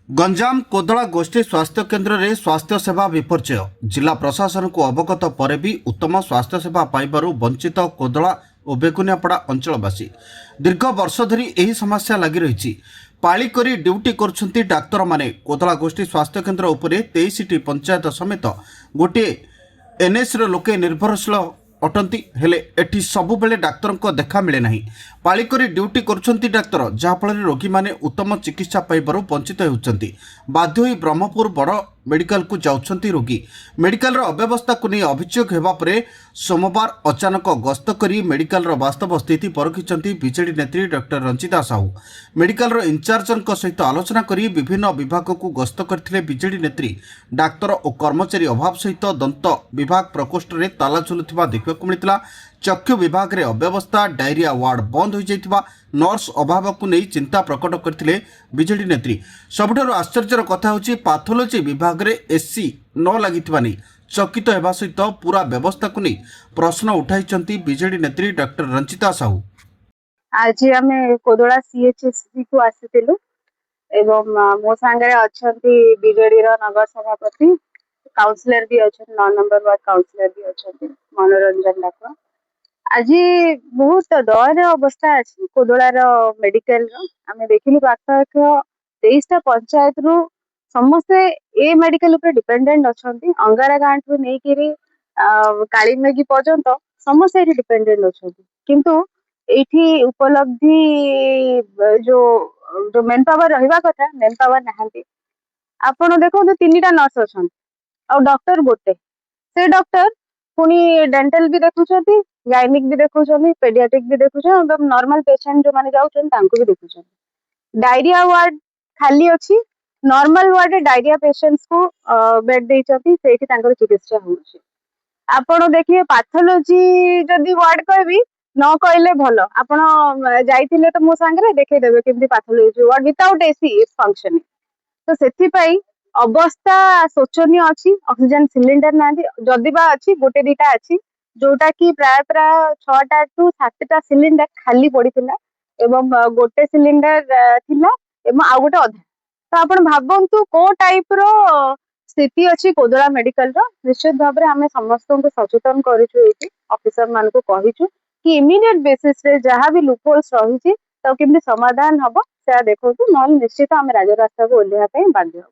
गंजाम कोदला गोष्ठी स्वास्थ्य केन्द्र में स्वास्थ्य सेवा विपर्यय जिला प्रशासन को अवगत पर भी उत्तम स्वास्थ्य सेवा पाइबारु वंचित कोदला और बेगुनियापड़ा अंचलवासी दीर्घ वर्ष धरी यही समस्या लगी रही पाली करी ड्यूटी करुछंती डाक्तर माने कोदला गोष्ठी स्वास्थ्य केन्द्र उपरे 23टी पंचायत समेत गोटे एनएस लोके निर्भरशील अटंती हेले एठी सबु बेले डाक्तर को देखा मिले नहीं पाली करी ड्यूटी करुछंती डाक्तर जहाँफल रोगी माने उत्तम चिकित्सा पाइबारु वंचित होउछंती बाध्य होई ब्रह्मपुर बड़ मेडिकल को जाउछंती रोगी मेडिकल अव्यवस्था को नहीं अभियोग हेबा परे सोमवार अचानक गस्त करी मेडिकल वास्तव स्थिति परखिछंती बीजेडी नेत्री डॉक्टर रंजिता साहू मेडिकल इंचार्जों सहित आलोचना करी विभिन्न विभाग को गस्त करथिले बीजेडी नेत्री डाक्तर और कर्मचारी अभाव सहित दंत विभाग प्रकोष्ठ में ताला झुलुथिबा देखा मिलता चक्षु विभाग में अव्यवस्था डायरिया वार्ड बंद हो जाइथिबा नर्स अभाव को नहीं चिंता प्रकट करथिले बीजेडी नेत्री सबुठारु आश्चर्यर कथा होची पाथोलॉजी विभाग में एससी न लागिथिबा नहीं चकित हेबा सहित पूरा व्यवस्था को नहीं प्रश्न उठाइछंती बीजेडी नेत्री डॉक्टर रंजिता साहू। आज आम कोदला सीएचएससी को आसीलु एवं मो सांगे अछंती बीजेडी रो नगर सभापति काउंसिलर भी अच्छा 9 नंबर वार्ड काउंसिलर भी अच्छा मनोरंजन डाक आज बहुत दयनीय अवस्था अच्छी कोदलार मेडिकल आम देखिलु पाखपाख 23टा पंचायत रु समस्ते ए मेडिकल उपर डिपेंडेंट अच्छा अंगारा गांठ नहीं कालीमेघी पर्यंत समस्ते ये डिपेंडेंट अच्छा किंतु एठी उपलब्धि जो जो मेन पावर रहिबा कथा मेन पावर नहांती आपण देखो 3टा नर्स अच्छा और डॉक्टर गोटे से डॉक्टर पुणी डेंटल भी देखुं गायनिक भी देखुं पेडियाट्रिक भी देखुं नॉर्मल पेशेंट जो माने जाउछन भी देखुं डायरिया वार्ड खाली अच्छी नॉर्मल वार्ड डायरिया पेशेंट्स को बेड देइछथि सेठी तांकर चिकित्सा होउछि आपण देखिए पाथोलॉजी जदि वार्ड कहबी न कहले भलो आपण जाइथिले तो मो सांगरे देखै देबे केमति पाथोलॉजी वार्ड विदाउट एसी फंक्शनिंग तो सेथि पई अवस्था शोचनीय अच्छी ऑक्सीजन सिलिंडर ना जदि बा अच्छी गोटे दीटा अच्छी जोटा कि प्राय प्राय 6टा टू 7टा सिलिंडर खाली पड़ीथिला एवं गोटे सिलिंडर थिला एवं आ गोटे अधा तो आपण भाबंतु को टाइप रो स्थिति अच्छी कोदला मेडिकल रो निश्चित भाव में आम समस्त को सचेतन करूँ ऑफिसर मान को कहीचु कि इमीडिएट बेसिस रे जहाँ भी लूपहोल्स रही तो केमती समाधान हम से देखो ना निश्चित आम राजरास्ता को ओह्लैया बाध्य।